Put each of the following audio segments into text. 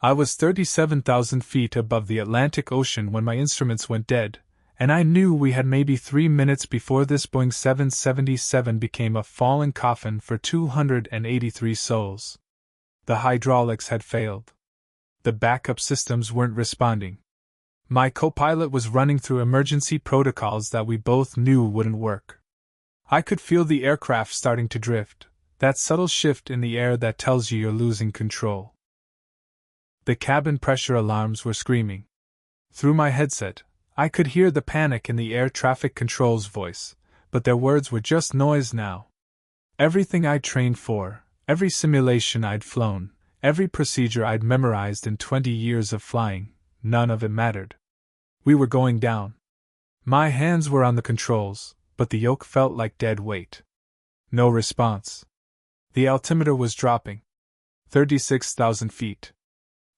I was 37,000 feet above the Atlantic Ocean when my instruments went dead, and I knew we had maybe 3 minutes before this Boeing 777 became a falling coffin for 283 souls. The hydraulics had failed. The backup systems weren't responding. My co-pilot was running through emergency protocols that we both knew wouldn't work. I could feel the aircraft starting to drift, that subtle shift in the air that tells you you're losing control. The cabin pressure alarms were screaming. Through my headset, I could hear the panic in the air traffic control's voice, but their words were just noise now. Everything I'd trained for, every simulation I'd flown, every procedure I'd memorized in 20 years of flying, none of it mattered. We were going down. My hands were on the controls, but the yoke felt like dead weight. No response. The altimeter was dropping. 36,000 feet.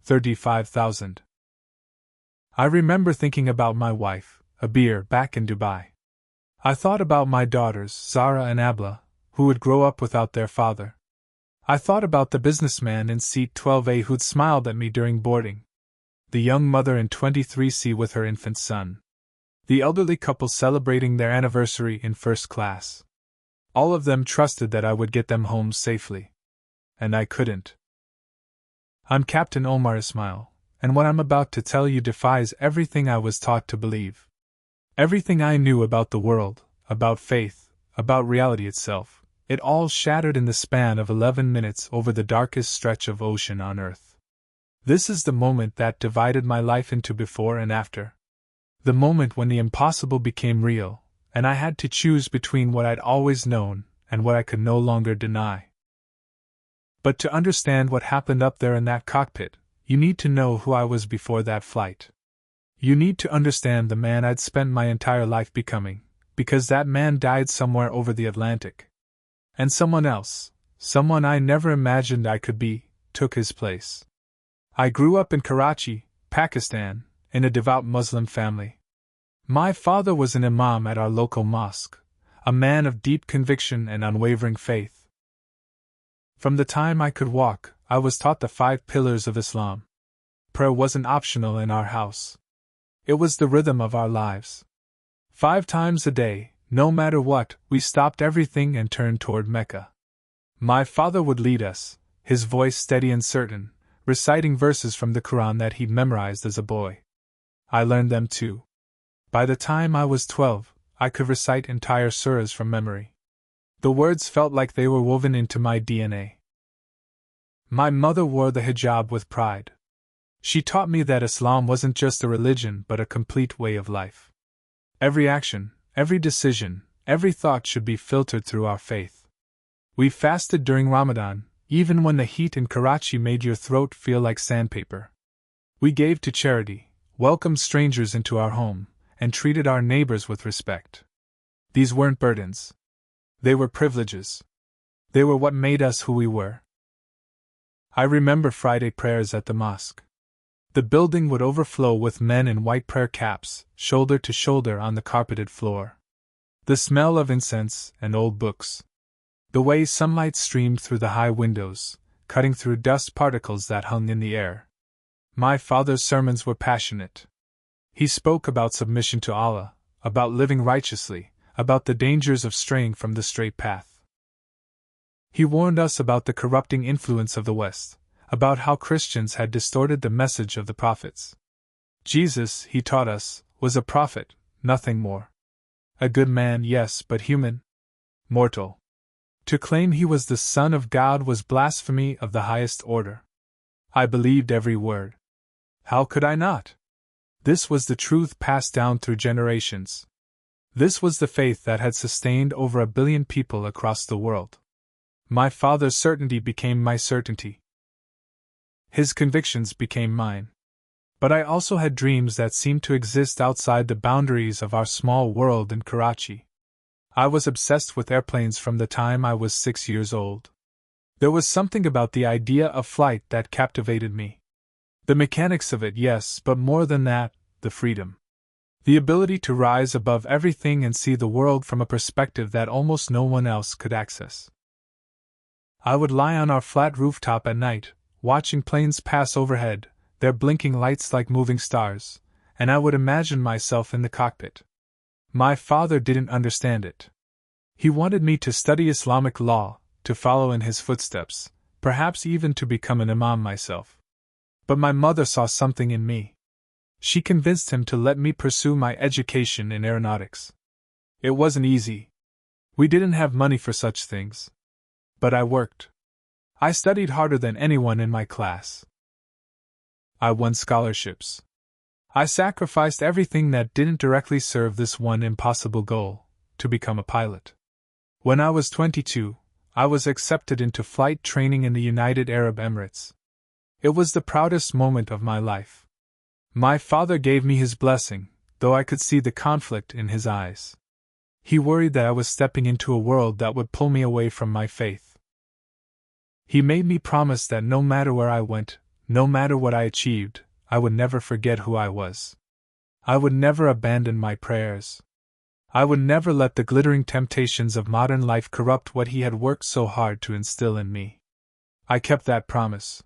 35,000. I remember thinking about my wife, Abir, back in Dubai. I thought about my daughters, Zara and Abla, who would grow up without their father. I thought about the businessman in seat 12A who'd smiled at me during boarding. The young mother in 23C with her infant son. The elderly couple celebrating their anniversary in first class. All of them trusted that I would get them home safely. And I couldn't. I'm Captain Omar Ismail, and what I'm about to tell you defies everything I was taught to believe. Everything I knew about the world, about faith, about reality itself, it all shattered in the span of 11 minutes over the darkest stretch of ocean on Earth. This is the moment that divided my life into before and after. The moment when the impossible became real, and I had to choose between what I'd always known and what I could no longer deny. But to understand what happened up there in that cockpit, you need to know who I was before that flight. You need to understand the man I'd spent my entire life becoming, because that man died somewhere over the Atlantic. And someone else, someone I never imagined I could be, took his place. I grew up in Karachi, Pakistan, in a devout Muslim family. My father was an imam at our local mosque, a man of deep conviction and unwavering faith. From the time I could walk, I was taught the 5 pillars of Islam. Prayer wasn't optional in our house. It was the rhythm of our lives. 5 times a day, no matter what, we stopped everything and turned toward Mecca. My father would lead us, his voice steady and certain, reciting verses from the Quran that he'd memorized as a boy. I learned them too. By the time I was 12, I could recite entire surahs from memory. The words felt like they were woven into my DNA. My mother wore the hijab with pride. She taught me that Islam wasn't just a religion but a complete way of life. Every action, every decision, every thought should be filtered through our faith. We fasted during Ramadan, even when the heat in Karachi made your throat feel like sandpaper. We gave to charity, welcomed strangers into our home, and treated our neighbors with respect. These weren't burdens. They were privileges. They were what made us who we were. I remember Friday prayers at the mosque. The building would overflow with men in white prayer caps, shoulder to shoulder on the carpeted floor. The smell of incense and old books. The way sunlight streamed through the high windows, cutting through dust particles that hung in the air. My father's sermons were passionate. He spoke about submission to Allah, about living righteously, about the dangers of straying from the straight path. He warned us about the corrupting influence of the West, about how Christians had distorted the message of the prophets. Jesus, he taught us, was a prophet, nothing more. A good man, yes, but human. Mortal. To claim he was the Son of God was blasphemy of the highest order. I believed every word. How could I not? This was the truth passed down through generations. This was the faith that had sustained over 1 billion people across the world. My father's certainty became my certainty. His convictions became mine. But I also had dreams that seemed to exist outside the boundaries of our small world in Karachi. I was obsessed with airplanes from the time I was 6 years old. There was something about the idea of flight that captivated me. The mechanics of it, yes, but more than that, the freedom. The ability to rise above everything and see the world from a perspective that almost no one else could access. I would lie on our flat rooftop at night, watching planes pass overhead, their blinking lights like moving stars, and I would imagine myself in the cockpit. My father didn't understand it. He wanted me to study Islamic law, to follow in his footsteps, perhaps even to become an imam myself. But my mother saw something in me. She convinced him to let me pursue my education in aeronautics. It wasn't easy. We didn't have money for such things. But I worked. I studied harder than anyone in my class. I won scholarships. I sacrificed everything that didn't directly serve this one impossible goal, to become a pilot. When I was 22, I was accepted into flight training in the United Arab Emirates. It was the proudest moment of my life. My father gave me his blessing, though I could see the conflict in his eyes. He worried that I was stepping into a world that would pull me away from my faith. He made me promise that no matter where I went, no matter what I achieved, I would never forget who I was. I would never abandon my prayers. I would never let the glittering temptations of modern life corrupt what he had worked so hard to instill in me. I kept that promise.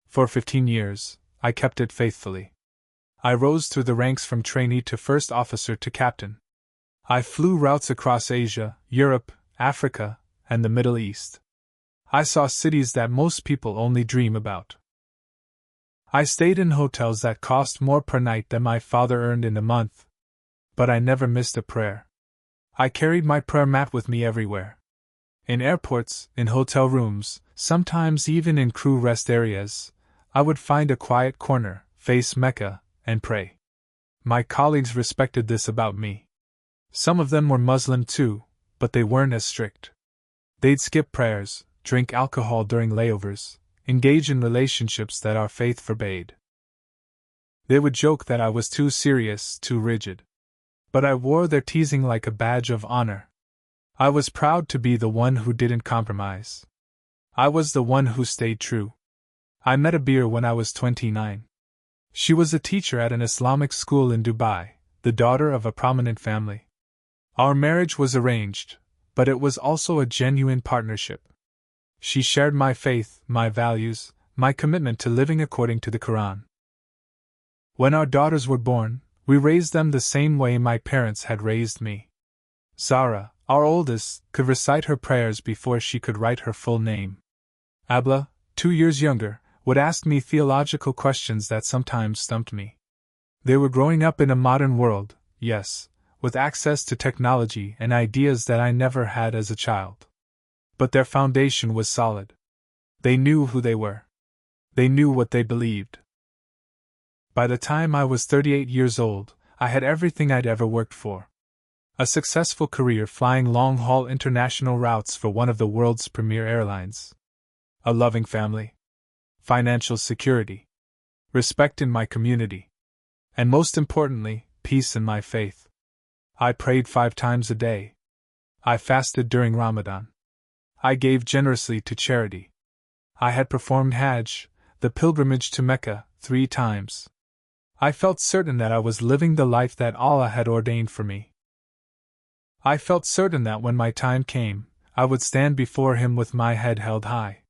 For 15 years, I kept it faithfully. I rose through the ranks from trainee to first officer to captain. I flew routes across Asia, Europe, Africa, and the Middle East. I saw cities that most people only dream about. I stayed in hotels that cost more per night than my father earned in a month. But I never missed a prayer. I carried my prayer mat with me everywhere. In airports, in hotel rooms, sometimes even in crew rest areas, I would find a quiet corner, face Mecca, and pray. My colleagues respected this about me. Some of them were Muslim too, but they weren't as strict. They'd skip prayers, drink alcohol during layovers, engage in relationships that our faith forbade. They would joke that I was too serious, too rigid. But I wore their teasing like a badge of honor. I was proud to be the one who didn't compromise. I was the one who stayed true. I met Abir when I was 29. She was a teacher at an Islamic school in Dubai, the daughter of a prominent family. Our marriage was arranged, but it was also a genuine partnership. She shared my faith, my values, my commitment to living according to the Quran. When our daughters were born, we raised them the same way my parents had raised me. Zara, our oldest, could recite her prayers before she could write her full name. Abla, 2 years younger, would ask me theological questions that sometimes stumped me. They were growing up in a modern world, yes, with access to technology and ideas that I never had as a child. But their foundation was solid. They knew who they were. They knew what they believed. By the time I was 38 years old, I had everything I'd ever worked for. A successful career flying long-haul international routes for one of the world's premier airlines. A loving family. Financial security. Respect in my community. And most importantly, peace in my faith. I prayed 5 times a day. I fasted during Ramadan. I gave generously to charity. I had performed Hajj, the pilgrimage to Mecca, 3 times. I felt certain that I was living the life that Allah had ordained for me. I felt certain that when my time came, I would stand before Him with my head held high.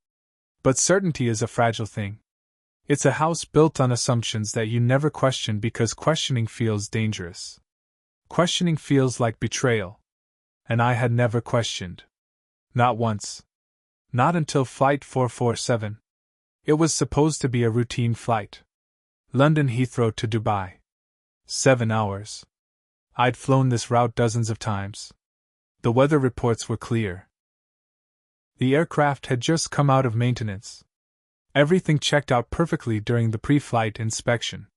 But certainty is a fragile thing. It's a house built on assumptions that you never question because questioning feels dangerous. Questioning feels like betrayal. And I had never questioned. Not once. Not until Flight 447. It was supposed to be a routine flight. London Heathrow to Dubai. 7 hours. I'd flown this route dozens of times. The weather reports were clear. The aircraft had just come out of maintenance. Everything checked out perfectly during the pre-flight inspection.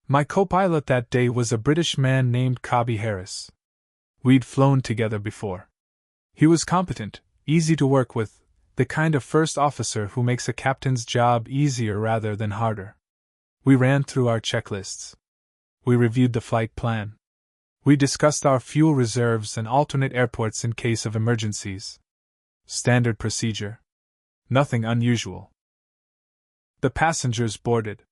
My co-pilot that day was a British man named Cobby Harris. We'd flown together before. He was competent, easy to work with, the kind of first officer who makes a captain's job easier rather than harder. We ran through our checklists. We reviewed the flight plan. We discussed our fuel reserves and alternate airports in case of emergencies. Standard procedure. Nothing unusual. The passengers boarded.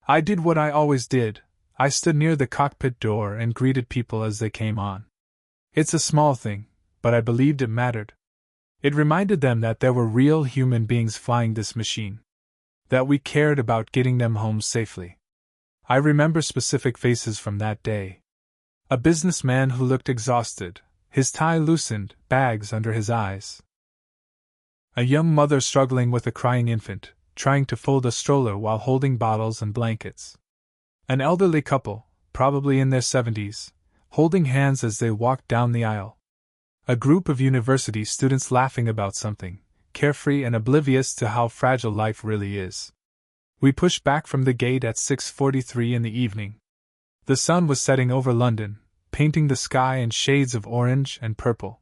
I did what I always did. I stood near the cockpit door and greeted people as they came on. It's a small thing, but I believed it mattered. It reminded them that there were real human beings flying this machine. that we cared about getting them home safely. I remember specific faces from that day. A businessman who looked exhausted, his tie loosened, bags under his eyes. A young mother struggling with a crying infant, trying to fold a stroller while holding bottles and blankets. An elderly couple, probably in their 70s, holding hands as they walked down the aisle. A group of university students laughing about something, carefree and oblivious to how fragile life really is. We pushed back from the gate at 6:43 in the evening. The sun was setting over London, painting the sky in shades of orange and purple.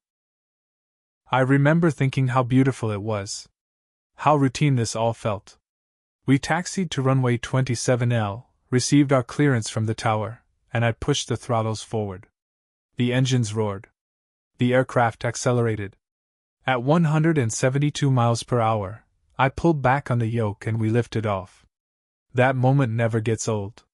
I remember thinking how beautiful it was. How routine this all felt. We taxied to runway 27L, received our clearance from the tower, and I pushed the throttles forward. The engines roared. The aircraft accelerated. At 172 miles per hour, I pulled back on the yoke and we lifted off. That moment never gets old.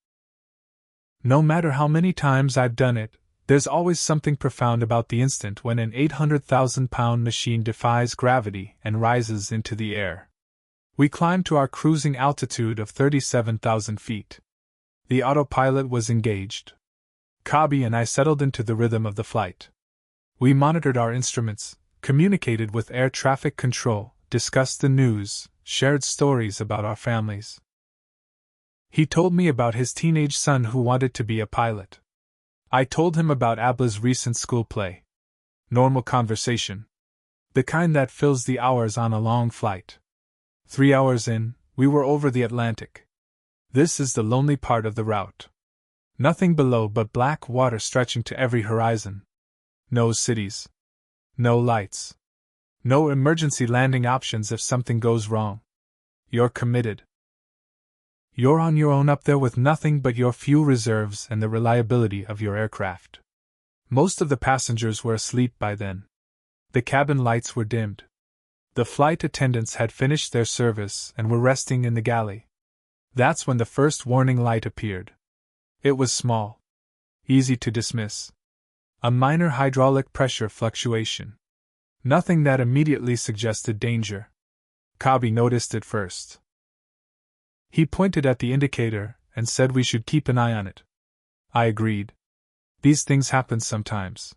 No matter how many times I've done it, there's always something profound about the instant when an 800,000-pound machine defies gravity and rises into the air. We climbed to our cruising altitude of 37,000 feet. The autopilot was engaged. Kabi and I settled into the rhythm of the flight. We monitored our instruments, communicated with air traffic control, discussed the news, shared stories about our families. He told me about his teenage son who wanted to be a pilot. I told him about Abla's recent school play. Normal conversation. The kind that fills the hours on a long flight. 3 hours in, we were over the Atlantic. This is the lonely part of the route. Nothing below but black water stretching to every horizon. No cities. No lights. No emergency landing options if something goes wrong. You're committed. You're on your own up there with nothing but your fuel reserves and the reliability of your aircraft. Most of the passengers were asleep by then. The cabin lights were dimmed. The flight attendants had finished their service and were resting in the galley. That's when the first warning light appeared. It was small. Easy to dismiss. A minor hydraulic pressure fluctuation. Nothing that immediately suggested danger. Kabi noticed it first. He pointed at the indicator and said we should keep an eye on it. I agreed. These things happen sometimes.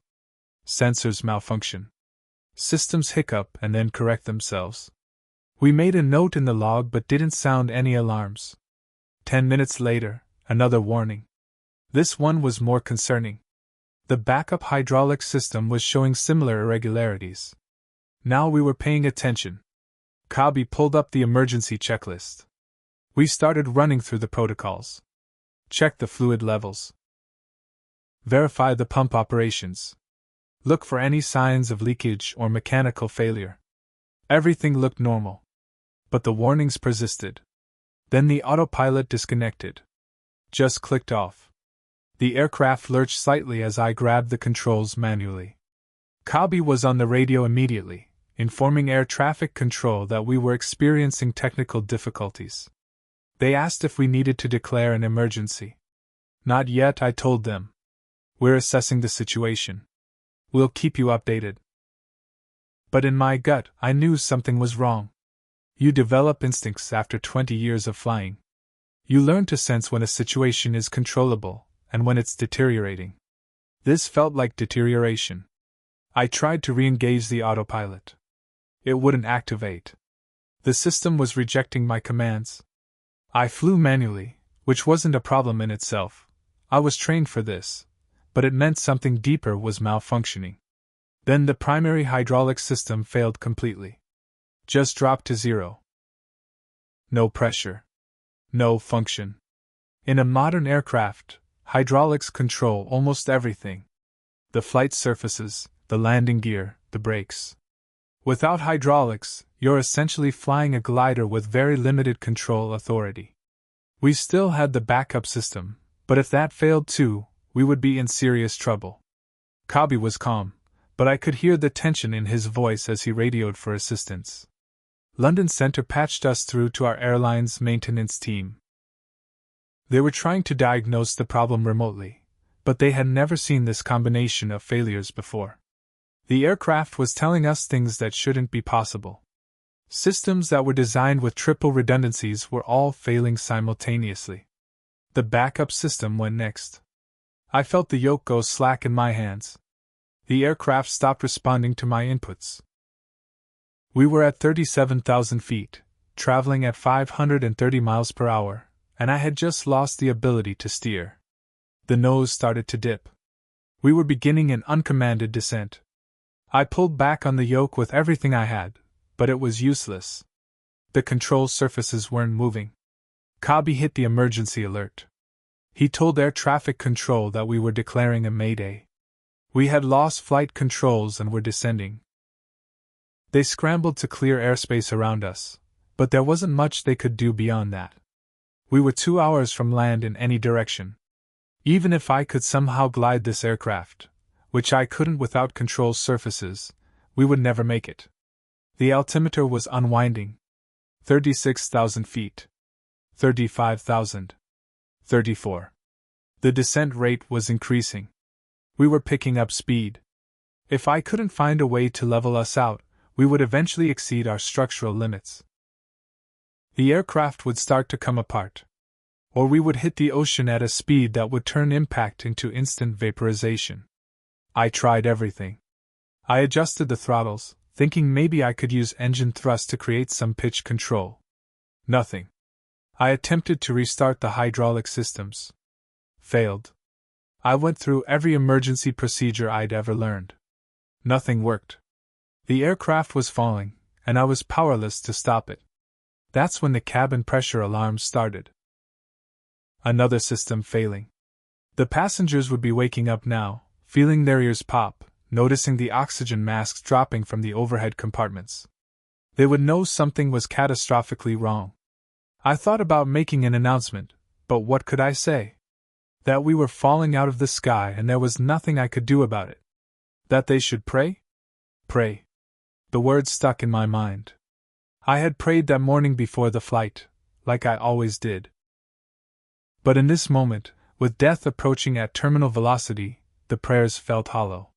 Sensors malfunction. Systems hiccup and then correct themselves. We made a note in the log but didn't sound any alarms. 10 minutes later, another warning. This one was more concerning. The backup hydraulic system was showing similar irregularities. Now we were paying attention. Kabi pulled up the emergency checklist. We started running through the protocols. Check the fluid levels. Verify the pump operations. Look for any signs of leakage or mechanical failure. Everything looked normal. But the warnings persisted. Then the autopilot disconnected. Just clicked off. The aircraft lurched slightly as I grabbed the controls manually. Kabi was on the radio immediately, informing air traffic control that we were experiencing technical difficulties. They asked if we needed to declare an emergency. Not yet, I told them. We're assessing the situation. We'll keep you updated. But in my gut, I knew something was wrong. You develop instincts after 20 years of flying. You learn to sense when a situation is controllable and when it's deteriorating. This felt like deterioration. I tried to re-engage the autopilot. It wouldn't activate. The system was rejecting my commands. I flew manually, which wasn't a problem in itself. I was trained for this, but it meant something deeper was malfunctioning. Then the primary hydraulic system failed completely. Just dropped to zero. No pressure. No function. In a modern aircraft, hydraulics control almost everything. The flight surfaces, the landing gear, the brakes. Without hydraulics, you're essentially flying a glider with very limited control authority. We still had the backup system, but if that failed too, we would be in serious trouble. Kabi was calm, but I could hear the tension in his voice as he radioed for assistance. London Center patched us through to our airline's maintenance team. They were trying to diagnose the problem remotely, but they had never seen this combination of failures before. The aircraft was telling us things that shouldn't be possible. Systems that were designed with triple redundancies were all failing simultaneously. The backup system went next. I felt the yoke go slack in my hands. The aircraft stopped responding to my inputs. We were at 37,000 feet, traveling at 530 miles per hour, and I had just lost the ability to steer. The nose started to dip. We were beginning an uncommanded descent. I pulled back on the yoke with everything I had, but it was useless. The control surfaces weren't moving. Cobby hit the emergency alert. He told air traffic control that we were declaring a mayday. We had lost flight controls and were descending. They scrambled to clear airspace around us, but there wasn't much they could do beyond that. We were 2 hours from land in any direction. Even if I could somehow glide this aircraft, which I couldn't without control surfaces, we would never make it. The altimeter was unwinding. 36,000 feet. 35,000. 34. The descent rate was increasing. We were picking up speed. If I couldn't find a way to level us out, we would eventually exceed our structural limits. The aircraft would start to come apart. Or we would hit the ocean at a speed that would turn impact into instant vaporization. I tried everything. I adjusted the throttles, thinking maybe I could use engine thrust to create some pitch control. Nothing. I attempted to restart the hydraulic systems. Failed. I went through every emergency procedure I'd ever learned. Nothing worked. The aircraft was falling, and I was powerless to stop it. That's when the cabin pressure alarms started. Another system failing. The passengers would be waking up now, feeling their ears pop, noticing the oxygen masks dropping from the overhead compartments. They would know something was catastrophically wrong. I thought about making an announcement, but what could I say? That we were falling out of the sky and there was nothing I could do about it. That they should pray? Pray. The words stuck in my mind. I had prayed that morning before the flight, like I always did. But in this moment, with death approaching at terminal velocity, the prayers felt hollow.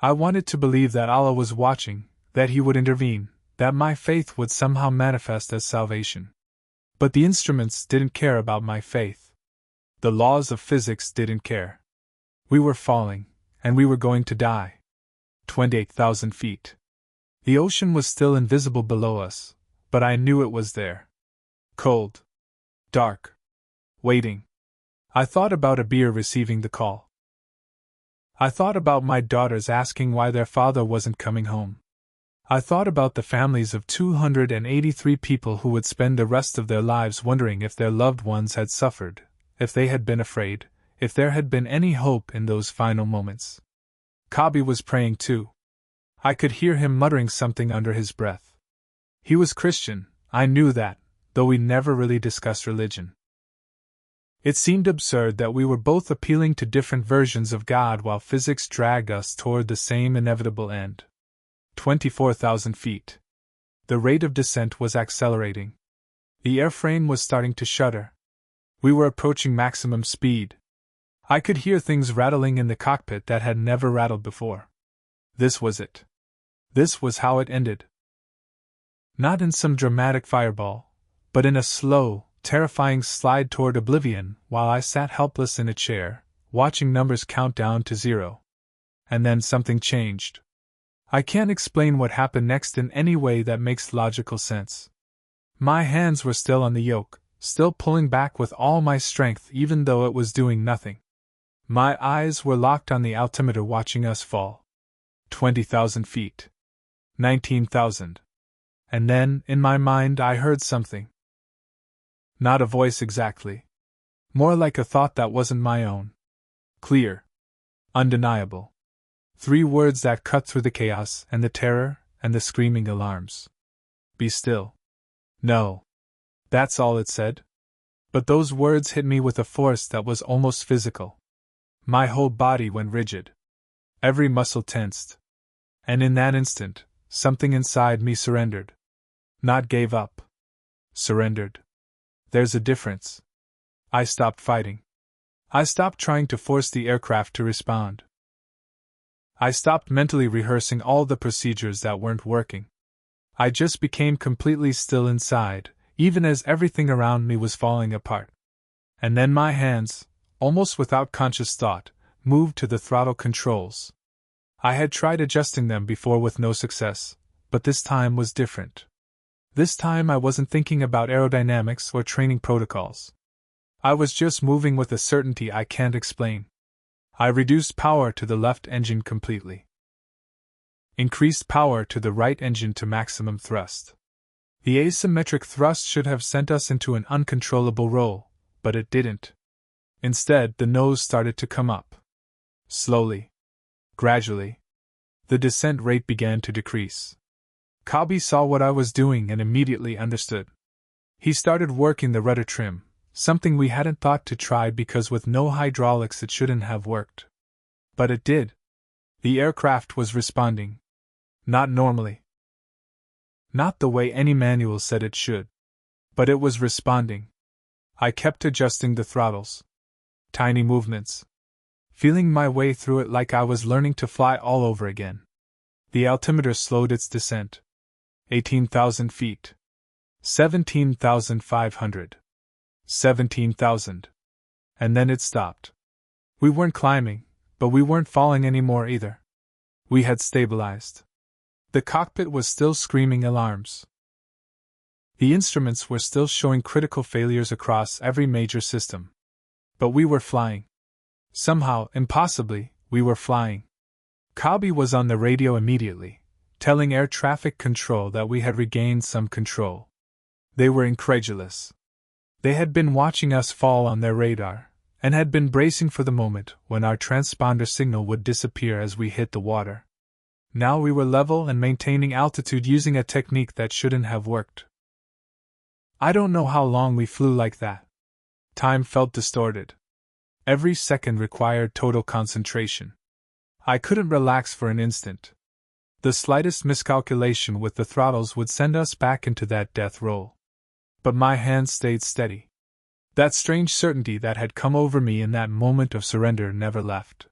I wanted to believe that Allah was watching, that He would intervene, that my faith would somehow manifest as salvation. But the instruments didn't care about my faith. The laws of physics didn't care. We were falling, and we were going to die. 28,000 feet. The ocean was still invisible below us, but I knew it was there. Cold. Dark. Waiting. I thought about Abir receiving the call. I thought about my daughters asking why their father wasn't coming home. I thought about the families of 283 people who would spend the rest of their lives wondering if their loved ones had suffered, if they had been afraid, if there had been any hope in those final moments. Cobby was praying too. I could hear him muttering something under his breath. He was Christian, I knew that, though we never really discussed religion. It seemed absurd that we were both appealing to different versions of God while physics dragged us toward the same inevitable end. 24,000 feet. The rate of descent was accelerating. The airframe was starting to shudder. We were approaching maximum speed. I could hear things rattling in the cockpit that had never rattled before. This was it. This was how it ended. Not in some dramatic fireball, but in a slow, terrifying slide toward oblivion while I sat helpless in a chair, watching numbers count down to 0. And then something changed. I can't explain what happened next in any way that makes logical sense. My hands were still on the yoke, still pulling back with all my strength even though it was doing nothing. My eyes were locked on the altimeter watching us fall. 20,000 feet. 19,000. And then, in my mind, I heard something. Not a voice exactly. More like a thought that wasn't my own. Clear. Undeniable. 3 words that cut through the chaos and the terror and the screaming alarms. Be still. No. That's all it said. But those words hit me with a force that was almost physical. My whole body went rigid. Every muscle tensed. And in that instant, something inside me surrendered. Not gave up. Surrendered. There's a difference. I stopped fighting. I stopped trying to force the aircraft to respond. I stopped mentally rehearsing all the procedures that weren't working. I just became completely still inside, even as everything around me was falling apart. And then my hands, almost without conscious thought, moved to the throttle controls. I had tried adjusting them before with no success, but this time was different. This time I wasn't thinking about aerodynamics or training protocols. I was just moving with a certainty I can't explain. I reduced power to the left engine completely. Increased power to the right engine to maximum thrust. The asymmetric thrust should have sent us into an uncontrollable roll, but it didn't. Instead, the nose started to come up. Slowly. Gradually. The descent rate began to decrease. Kabi saw what I was doing and immediately understood. He started working the rudder trim, something we hadn't thought to try because with no hydraulics it shouldn't have worked. But it did. The aircraft was responding. Not normally. Not the way any manual said it should. But it was responding. I kept adjusting the throttles. Tiny movements. Feeling my way through it like I was learning to fly all over again. The altimeter slowed its descent. 18,000 feet. 17,500. 17,000. And then it stopped. We weren't climbing, but we weren't falling anymore either. We had stabilized. The cockpit was still screaming alarms. The instruments were still showing critical failures across every major system. But we were flying. Somehow, impossibly, we were flying. Kabi was on the radio immediately, telling air traffic control that we had regained some control. They were incredulous. They had been watching us fall on their radar, and had been bracing for the moment when our transponder signal would disappear as we hit the water. Now we were level and maintaining altitude using a technique that shouldn't have worked. I don't know how long we flew like that. Time felt distorted. Every second required total concentration. I couldn't relax for an instant. The slightest miscalculation with the throttles would send us back into that death roll. But my hands stayed steady. That strange certainty that had come over me in that moment of surrender never left.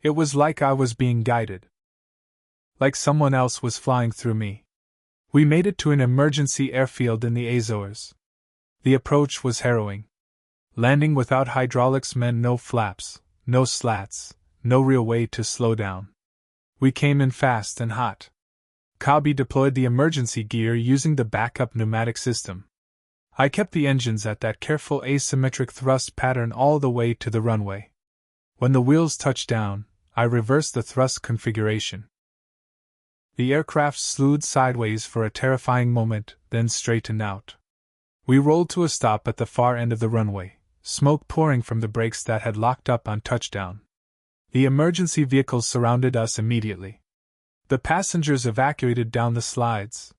It was like I was being guided. Like someone else was flying through me. We made it to an emergency airfield in the Azores. The approach was harrowing. Landing without hydraulics meant no flaps, no slats, no real way to slow down. We came in fast and hot. Kabi deployed the emergency gear using the backup pneumatic system. I kept the engines at that careful asymmetric thrust pattern all the way to the runway. When the wheels touched down, I reversed the thrust configuration. The aircraft slewed sideways for a terrifying moment, then straightened out. We rolled to a stop at the far end of the runway, smoke pouring from the brakes that had locked up on touchdown. The emergency vehicles surrounded us immediately. The passengers evacuated down the slides.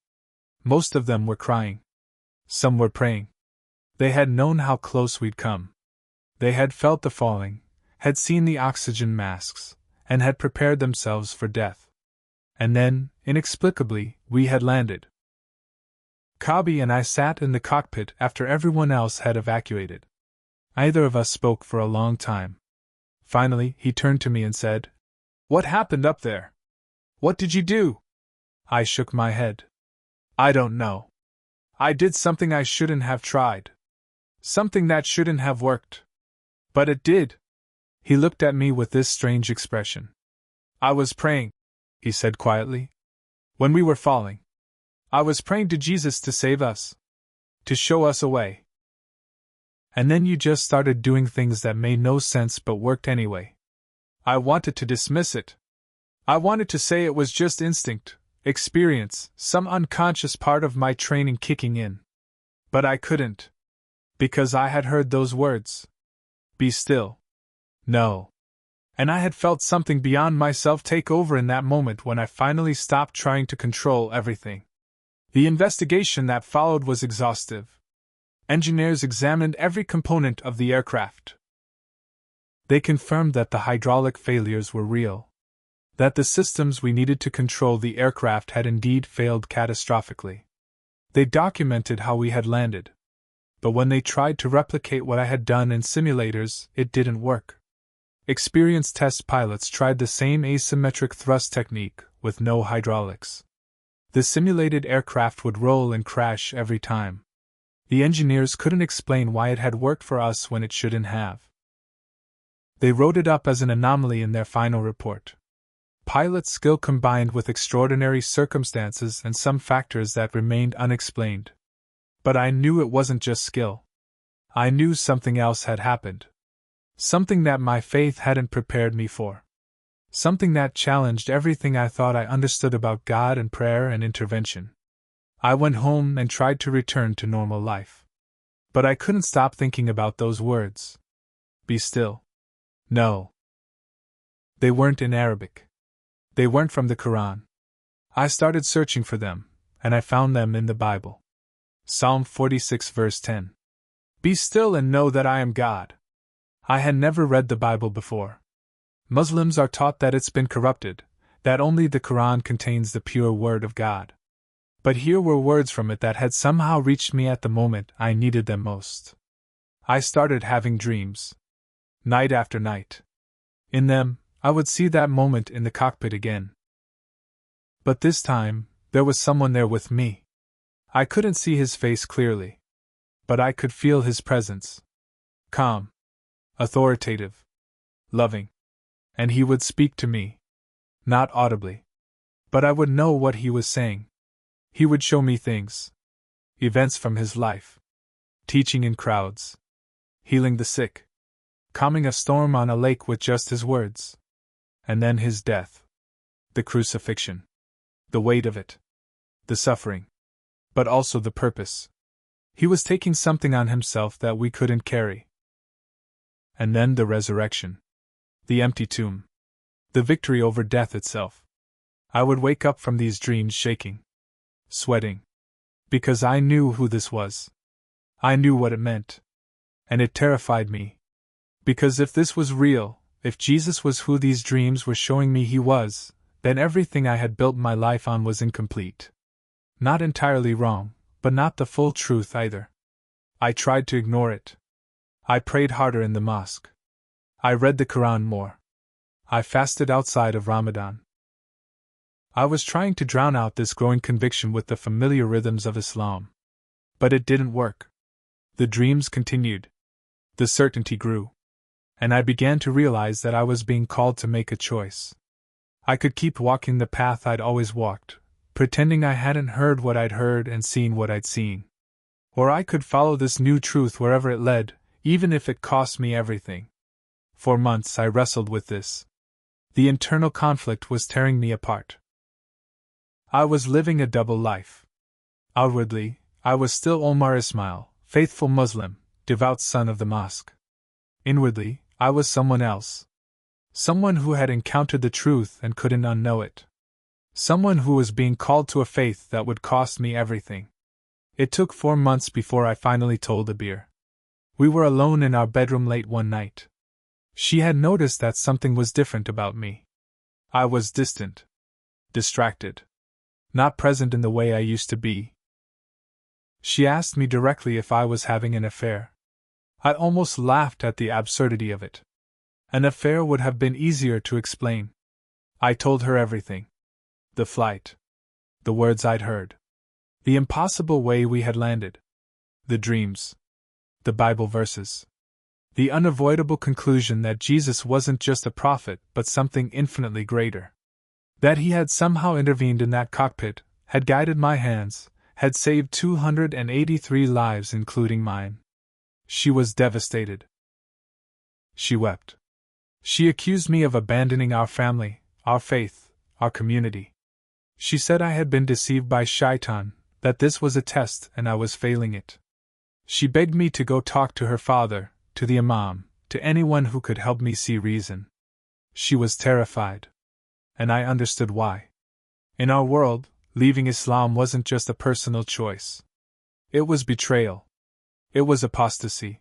Most of them were crying. Some were praying. They had known how close we'd come. They had felt the falling, had seen the oxygen masks, and had prepared themselves for death. And then, inexplicably, we had landed. Kabi and I sat in the cockpit after everyone else had evacuated. Neither of us spoke for a long time. Finally, he turned to me and said, "What happened up there? What did you do?" I shook my head. "I don't know. I did something I shouldn't have tried. Something that shouldn't have worked. But it did." He looked at me with this strange expression. "I was praying," he said quietly. "When we were falling. I was praying to Jesus to save us. To show us a way. And then you just started doing things that made no sense but worked anyway. I wanted to dismiss it. I wanted to say it was just instinct, experience, some unconscious part of my training kicking in. But I couldn't. Because I had heard those words. Be still. No. And I had felt something beyond myself take over in that moment when I finally stopped trying to control everything. The investigation that followed was exhaustive. Engineers examined every component of the aircraft. They confirmed that the hydraulic failures were real. That the systems we needed to control the aircraft had indeed failed catastrophically. They documented how we had landed. But when they tried to replicate what I had done in simulators, it didn't work. Experienced test pilots tried the same asymmetric thrust technique, with no hydraulics. The simulated aircraft would roll and crash every time. The engineers couldn't explain why it had worked for us when it shouldn't have. They wrote it up as an anomaly in their final report. Pilot skill combined with extraordinary circumstances and some factors that remained unexplained. But I knew it wasn't just skill. I knew something else had happened. Something that my faith hadn't prepared me for. Something that challenged everything I thought I understood about God and prayer and intervention. I went home and tried to return to normal life. But I couldn't stop thinking about those words. Be still. No. They weren't in Arabic. They weren't from the Quran. I started searching for them, and I found them in the Bible. Psalm 46 verse 10. Be still and know that I am God. I had never read the Bible before. Muslims are taught that it's been corrupted, that only the Quran contains the pure word of God. But here were words from it that had somehow reached me at the moment I needed them most. I started having dreams. Night after night. In them, I would see that moment in the cockpit again. But this time, there was someone there with me. I couldn't see his face clearly. But I could feel his presence. Calm. Authoritative. Loving. And he would speak to me. Not audibly. But I would know what he was saying. He would show me things. Events from his life. Teaching in crowds. Healing the sick. Calming a storm on a lake with just his words. And then his death. The crucifixion. The weight of it. The suffering. But also the purpose. He was taking something on himself that we couldn't carry. And then the resurrection. The empty tomb. The victory over death itself. I would wake up from these dreams shaking. Sweating. Because I knew who this was. I knew what it meant. And it terrified me. Because if this was real, if Jesus was who these dreams were showing me he was, then everything I had built my life on was incomplete. Not entirely wrong, but not the full truth either. I tried to ignore it. I prayed harder in the mosque. I read the Quran more. I fasted outside of Ramadan. I was trying to drown out this growing conviction with the familiar rhythms of Islam. But it didn't work. The dreams continued. The certainty grew. And I began to realize that I was being called to make a choice. I could keep walking the path I'd always walked, pretending I hadn't heard what I'd heard and seen what I'd seen. Or I could follow this new truth wherever it led, even if it cost me everything. For months I wrestled with this. The internal conflict was tearing me apart. I was living a double life. Outwardly, I was still Omar Ismail, faithful Muslim, devout son of the mosque. Inwardly, I was someone else. Someone who had encountered the truth and couldn't unknow it. Someone who was being called to a faith that would cost me everything. It took 4 months before I finally told Abir. We were alone in our bedroom late one night. She had noticed that something was different about me. I was distant. Distracted. Not present in the way I used to be. She asked me directly if I was having an affair. I almost laughed at the absurdity of it. An affair would have been easier to explain. I told her everything. The flight. The words I'd heard. The impossible way we had landed. The dreams. The Bible verses. The unavoidable conclusion that Jesus wasn't just a prophet but something infinitely greater. That he had somehow intervened in that cockpit, had guided my hands, had saved 283 lives including mine. She was devastated. She wept. She accused me of abandoning our family, our faith, our community. She said I had been deceived by Shaitan, that this was a test and I was failing it. She begged me to go talk to her father, to the Imam, to anyone who could help me see reason. She was terrified. And I understood why. In our world, leaving Islam wasn't just a personal choice. It was betrayal. It was apostasy.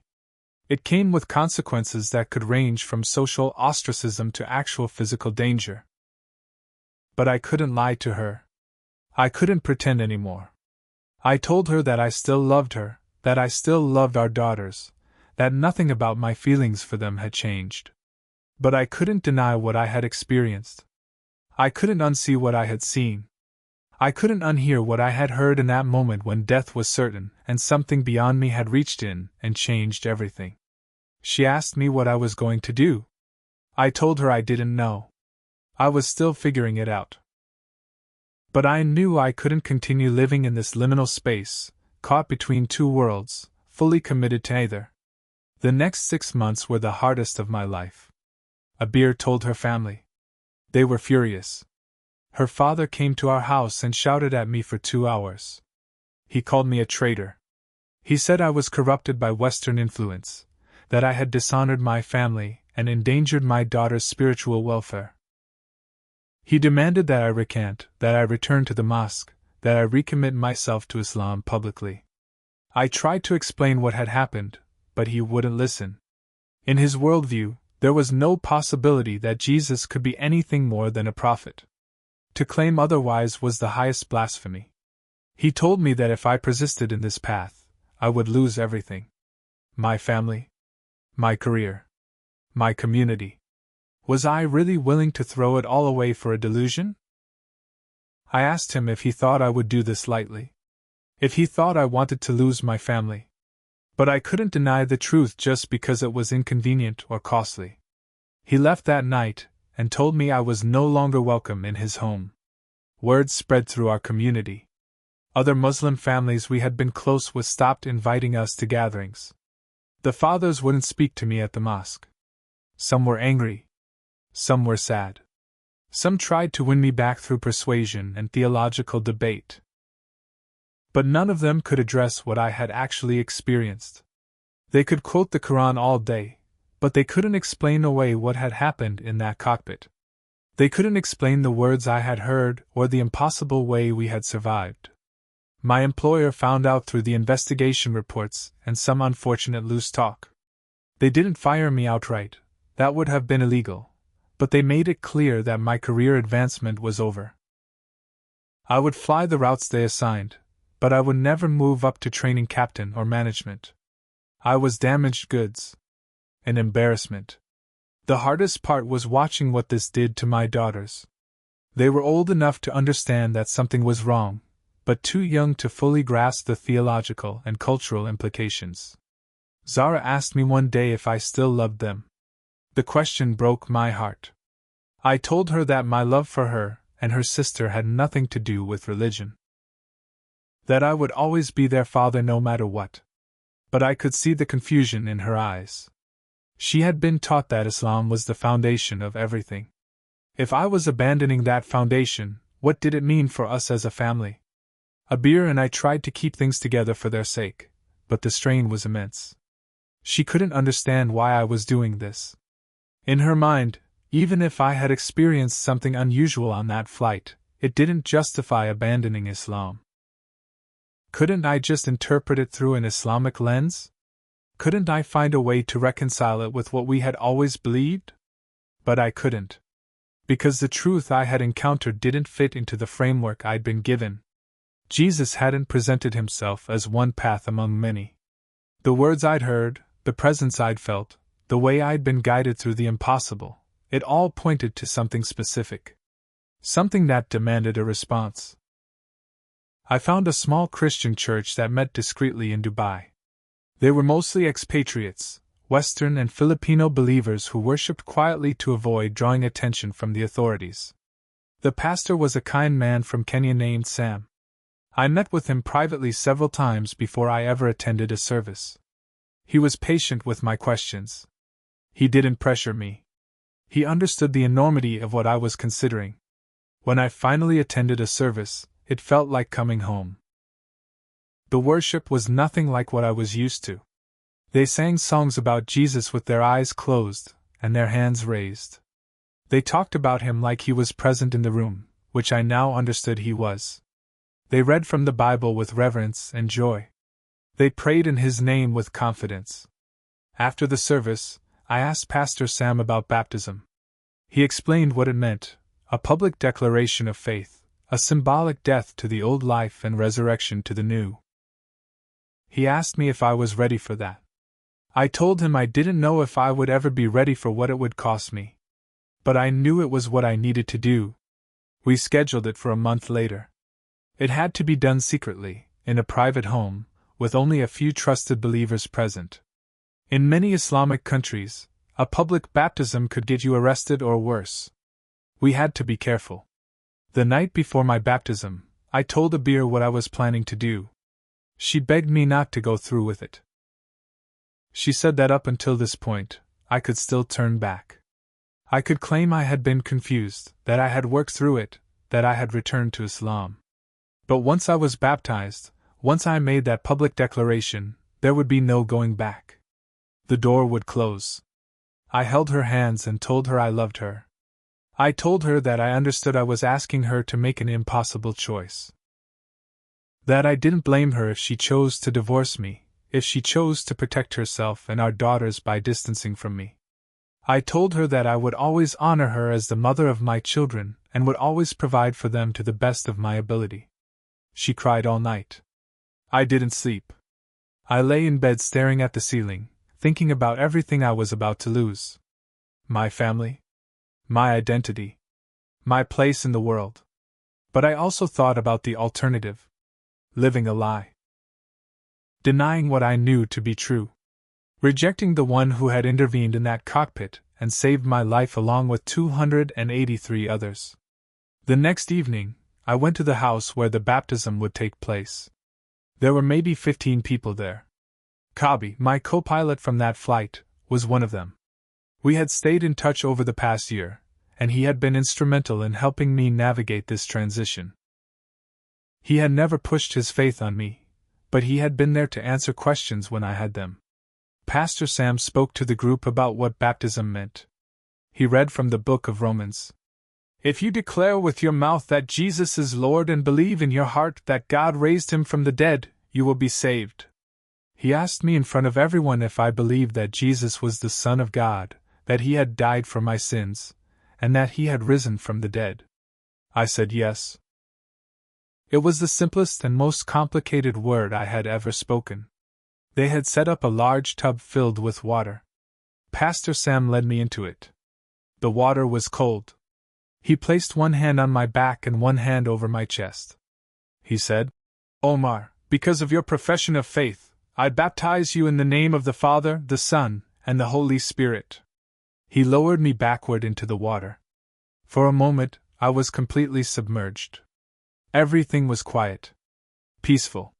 It came with consequences that could range from social ostracism to actual physical danger. But I couldn't lie to her. I couldn't pretend anymore. I told her that I still loved her, that I still loved our daughters, that nothing about my feelings for them had changed. But I couldn't deny what I had experienced. I couldn't unsee what I had seen. I couldn't unhear what I had heard in that moment when death was certain and something beyond me had reached in and changed everything. She asked me what I was going to do. I told her I didn't know. I was still figuring it out. But I knew I couldn't continue living in this liminal space, caught between two worlds, fully committed to either. The next 6 months were the hardest of my life. Abir told her family. They were furious. Her father came to our house and shouted at me for 2 hours. He called me a traitor. He said I was corrupted by Western influence, that I had dishonored my family and endangered my daughter's spiritual welfare. He demanded that I recant, that I return to the mosque, that I recommit myself to Islam publicly. I tried to explain what had happened, but he wouldn't listen. In his worldview, there was no possibility that Jesus could be anything more than a prophet. To claim otherwise was the highest blasphemy. He told me that if I persisted in this path, I would lose everything. My family, my career, my community. Was I really willing to throw it all away for a delusion? I asked him if he thought I would do this lightly. If he thought I wanted to lose my family. But I couldn't deny the truth just because it was inconvenient or costly. He left that night and told me I was no longer welcome in his home. Word spread through our community. Other Muslim families we had been close with stopped inviting us to gatherings. The fathers wouldn't speak to me at the mosque. Some were angry. Some were sad. Some tried to win me back through persuasion and theological debate. But none of them could address what I had actually experienced. They could quote the Quran all day, but they couldn't explain away what had happened in that cockpit. They couldn't explain the words I had heard or the impossible way we had survived. My employer found out through the investigation reports and some unfortunate loose talk. They didn't fire me outright, that would have been illegal, but they made it clear that my career advancement was over. I would fly the routes they assigned, but I would never move up to training captain or management. I was damaged goods. An embarrassment. The hardest part was watching what this did to my daughters. They were old enough to understand that something was wrong, but too young to fully grasp the theological and cultural implications. Zara asked me one day if I still loved them. The question broke my heart. I told her that my love for her and her sister had nothing to do with religion. That I would always be their father no matter what. But I could see the confusion in her eyes. She had been taught that Islam was the foundation of everything. If I was abandoning that foundation, what did it mean for us as a family? Abir and I tried to keep things together for their sake, but the strain was immense. She couldn't understand why I was doing this. In her mind, even if I had experienced something unusual on that flight, it didn't justify abandoning Islam. Couldn't I just interpret it through an Islamic lens? Couldn't I find a way to reconcile it with what we had always believed? But I couldn't. Because the truth I had encountered didn't fit into the framework I'd been given. Jesus hadn't presented himself as one path among many. The words I'd heard, the presence I'd felt, the way I'd been guided through the impossible, it all pointed to something specific. Something that demanded a response. I found a small Christian church that met discreetly in Dubai. They were mostly expatriates, Western and Filipino believers who worshipped quietly to avoid drawing attention from the authorities. The pastor was a kind man from Kenya named Sam. I met with him privately several times before I ever attended a service. He was patient with my questions. He didn't pressure me. He understood the enormity of what I was considering. When I finally attended a service, it felt like coming home. The worship was nothing like what I was used to. They sang songs about Jesus with their eyes closed and their hands raised. They talked about him like he was present in the room, which I now understood he was. They read from the Bible with reverence and joy. They prayed in his name with confidence. After the service, I asked Pastor Sam about baptism. He explained what it meant, a public declaration of faith, a symbolic death to the old life and resurrection to the new. He asked me if I was ready for that. I told him I didn't know if I would ever be ready for what it would cost me. But I knew it was what I needed to do. We scheduled it for a month later. It had to be done secretly, in a private home, with only a few trusted believers present. In many Islamic countries, a public baptism could get you arrested or worse. We had to be careful. The night before my baptism, I told Abir what I was planning to do. She begged me not to go through with it. She said that up until this point, I could still turn back. I could claim I had been confused, that I had worked through it, that I had returned to Islam. But once I was baptized, once I made that public declaration, there would be no going back. The door would close. I held her hands and told her I loved her. I told her that I understood I was asking her to make an impossible choice. That I didn't blame her if she chose to divorce me, if she chose to protect herself and our daughters by distancing from me. I told her that I would always honor her as the mother of my children and would always provide for them to the best of my ability. She cried all night. I didn't sleep. I lay in bed staring at the ceiling, thinking about everything I was about to lose. My family. My identity. My place in the world. But I also thought about the alternative. Living a lie. Denying what I knew to be true. Rejecting the one who had intervened in that cockpit and saved my life along with 283 others. The next evening, I went to the house where the baptism would take place. There were maybe 15 people there. Kabi, my co-pilot from that flight, was one of them. We had stayed in touch over the past year, and he had been instrumental in helping me navigate this transition. He had never pushed his faith on me, but he had been there to answer questions when I had them. Pastor Sam spoke to the group about what baptism meant. He read from the book of Romans. If you declare with your mouth that Jesus is Lord and believe in your heart that God raised him from the dead, you will be saved. He asked me in front of everyone if I believed that Jesus was the Son of God, that he had died for my sins, and that he had risen from the dead. I said yes. It was the simplest and most complicated word I had ever spoken. They had set up a large tub filled with water. Pastor Sam led me into it. The water was cold. He placed one hand on my back and one hand over my chest. He said, Omar, because of your profession of faith, I baptize you in the name of the Father, the Son, and the Holy Spirit. He lowered me backward into the water. For a moment, I was completely submerged. Everything was quiet. Peaceful.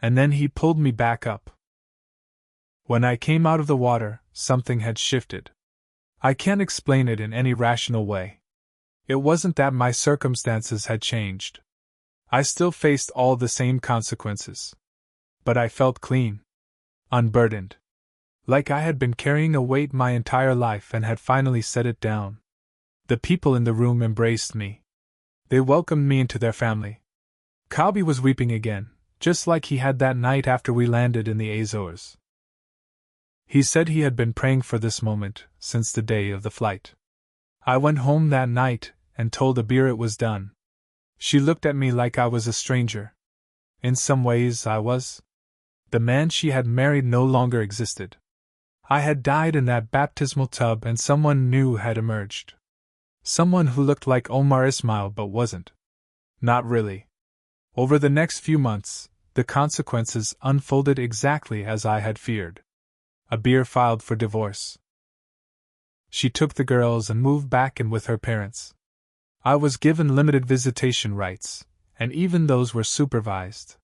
And then he pulled me back up. When I came out of the water, something had shifted. I can't explain it in any rational way. It wasn't that my circumstances had changed. I still faced all the same consequences. But I felt clean. Unburdened. Like I had been carrying a weight my entire life and had finally set it down. The people in the room embraced me. They welcomed me into their family. Kabi was weeping again, just like he had that night after we landed in the Azores. He said he had been praying for this moment since the day of the flight. I went home that night and told Abir it was done. She looked at me like I was a stranger. In some ways I was. The man she had married no longer existed. I had died in that baptismal tub and someone new had emerged. Someone who looked like Omar Ismail but wasn't. Not really. Over the next few months, the consequences unfolded exactly as I had feared. Abir filed for divorce. She took the girls and moved back in with her parents. I was given limited visitation rights, and even those were supervised.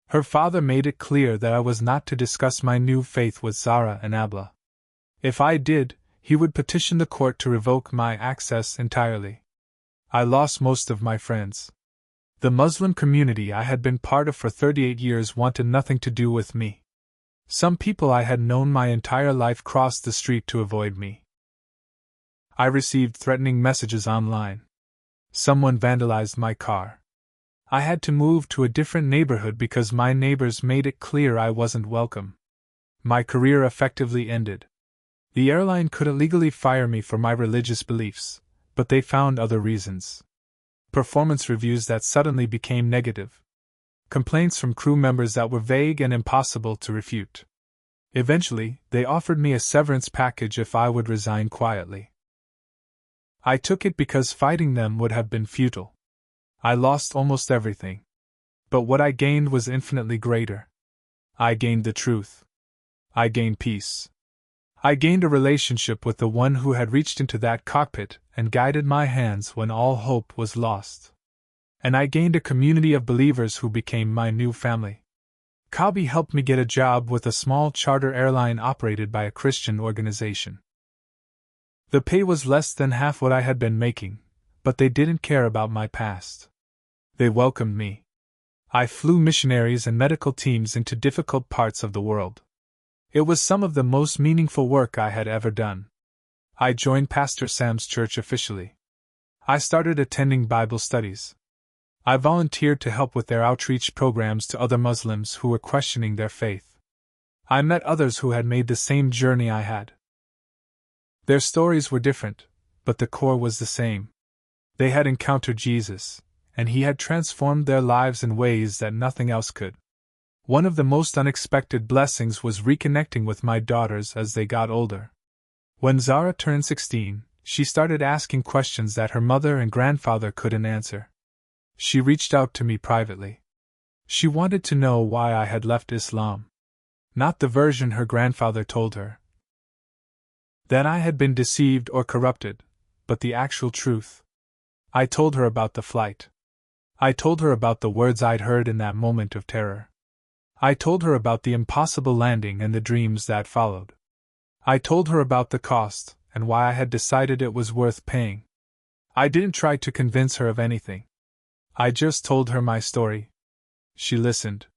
Her father made it clear that I was not to discuss my new faith with Zara and Abla. If I did, he would petition the court to revoke my access entirely. I lost most of my friends. The Muslim community I had been part of for 38 years wanted nothing to do with me. Some people I had known my entire life crossed the street to avoid me. I received threatening messages online. Someone vandalized my car. I had to move to a different neighborhood because my neighbors made it clear I wasn't welcome. My career effectively ended. The airline could illegally fire me for my religious beliefs, but they found other reasons. Performance reviews that suddenly became negative. Complaints from crew members that were vague and impossible to refute. Eventually, they offered me a severance package if I would resign quietly. I took it because fighting them would have been futile. I lost almost everything. But what I gained was infinitely greater. I gained the truth. I gained peace. I gained a relationship with the one who had reached into that cockpit and guided my hands when all hope was lost. And I gained a community of believers who became my new family. Kabi helped me get a job with a small charter airline operated by a Christian organization. The pay was less than half what I had been making, but they didn't care about my past. They welcomed me. I flew missionaries and medical teams into difficult parts of the world. It was some of the most meaningful work I had ever done. I joined Pastor Sam's church officially. I started attending Bible studies. I volunteered to help with their outreach programs to other Muslims who were questioning their faith. I met others who had made the same journey I had. Their stories were different, but the core was the same. They had encountered Jesus, and he had transformed their lives in ways that nothing else could. One of the most unexpected blessings was reconnecting with my daughters as they got older. When Zara turned 16, she started asking questions that her mother and grandfather couldn't answer. She reached out to me privately. She wanted to know why I had left Islam. Not the version her grandfather told her, that I had been deceived or corrupted, but the actual truth. I told her about the flight. I told her about the words I'd heard in that moment of terror. I told her about the impossible landing and the dreams that followed. I told her about the cost and why I had decided it was worth paying. I didn't try to convince her of anything. I just told her my story. She listened.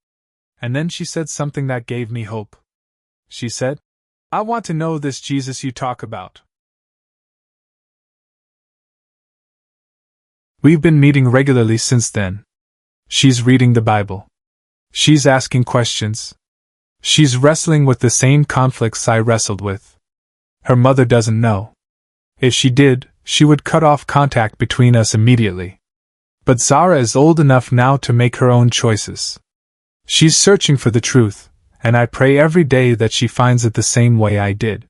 And then she said something that gave me hope. She said, "I want to know this Jesus you talk about." We've been meeting regularly since then. She's reading the Bible. She's asking questions. She's wrestling with the same conflicts I wrestled with. Her mother doesn't know. If she did, she would cut off contact between us immediately. But Zara is old enough now to make her own choices. She's searching for the truth, and I pray every day that she finds it the same way I did.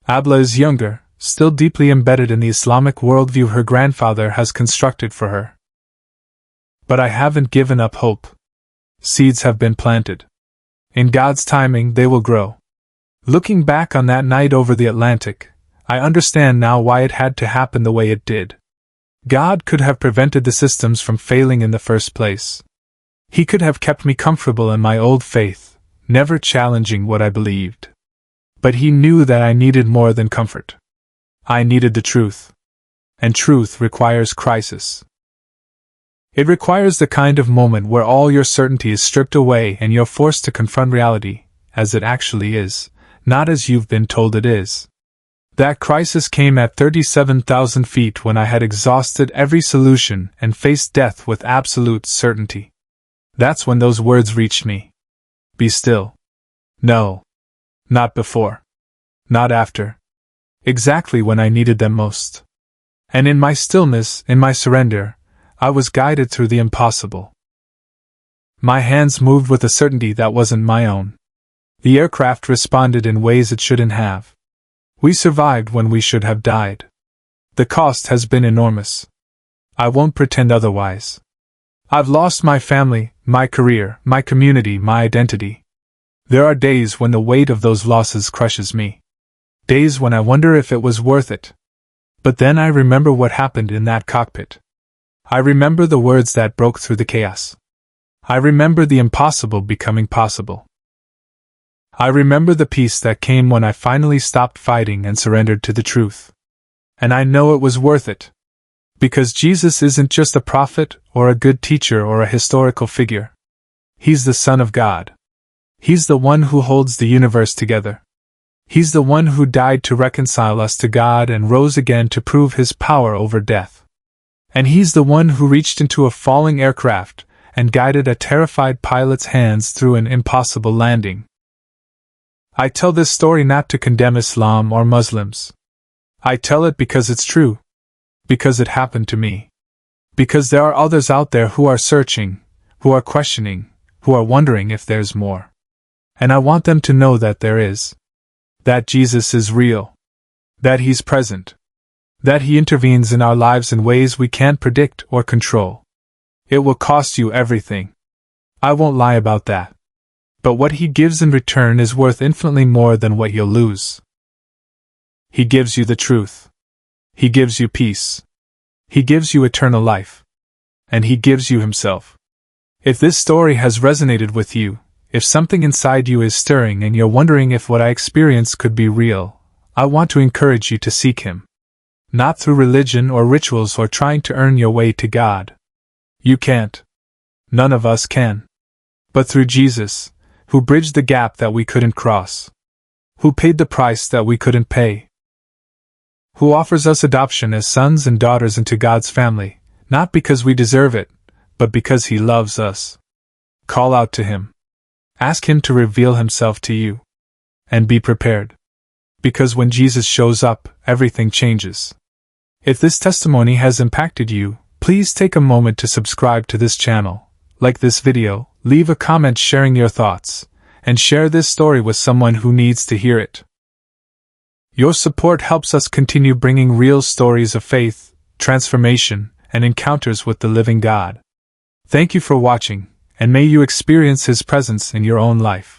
Abla is younger, still deeply embedded in the Islamic worldview her grandfather has constructed for her. But I haven't given up hope. Seeds have been planted. In God's timing, they will grow. Looking back on that night over the Atlantic, I understand now why it had to happen the way it did. God could have prevented the systems from failing in the first place. He could have kept me comfortable in my old faith, never challenging what I believed. But he knew that I needed more than comfort. I needed the truth. And truth requires crisis. It requires the kind of moment where all your certainty is stripped away and you're forced to confront reality, as it actually is, not as you've been told it is. That crisis came at 37,000 feet when I had exhausted every solution and faced death with absolute certainty. That's when those words reached me. Be still. No. Not before. Not after. Exactly when I needed them most. And in my stillness, in my surrender, I was guided through the impossible. My hands moved with a certainty that wasn't my own. The aircraft responded in ways it shouldn't have. We survived when we should have died. The cost has been enormous. I won't pretend otherwise. I've lost my family, my career, my community, my identity. There are days when the weight of those losses crushes me. Days when I wonder if it was worth it. But then I remember what happened in that cockpit. I remember the words that broke through the chaos. I remember the impossible becoming possible. I remember the peace that came when I finally stopped fighting and surrendered to the truth. And I know it was worth it. Because Jesus isn't just a prophet or a good teacher or a historical figure. He's the Son of God. He's the one who holds the universe together. He's the one who died to reconcile us to God and rose again to prove his power over death. And he's the one who reached into a falling aircraft and guided a terrified pilot's hands through an impossible landing. I tell this story not to condemn Islam or Muslims. I tell it because it's true. Because it happened to me. Because there are others out there who are searching, who are questioning, who are wondering if there's more. And I want them to know that there is. That Jesus is real. That he's present. That he intervenes in our lives in ways we can't predict or control. It will cost you everything. I won't lie about that. But what He gives in return is worth infinitely more than what you'll lose. He gives you the truth. He gives you peace. He gives you eternal life. And He gives you Himself. If this story has resonated with you, if something inside you is stirring and you're wondering if what I experienced could be real, I want to encourage you to seek Him. Not through religion or rituals or trying to earn your way to God. You can't. None of us can. But through Jesus, who bridged the gap that we couldn't cross. Who paid the price that we couldn't pay. Who offers us adoption as sons and daughters into God's family, not because we deserve it, but because He loves us. Call out to Him. Ask Him to reveal Himself to you. And be prepared. Because when Jesus shows up, everything changes. If this testimony has impacted you, please take a moment to subscribe to this channel, like this video, leave a comment sharing your thoughts, and share this story with someone who needs to hear it. Your support helps us continue bringing real stories of faith, transformation, and encounters with the living God. Thank you for watching, and may you experience His presence in your own life.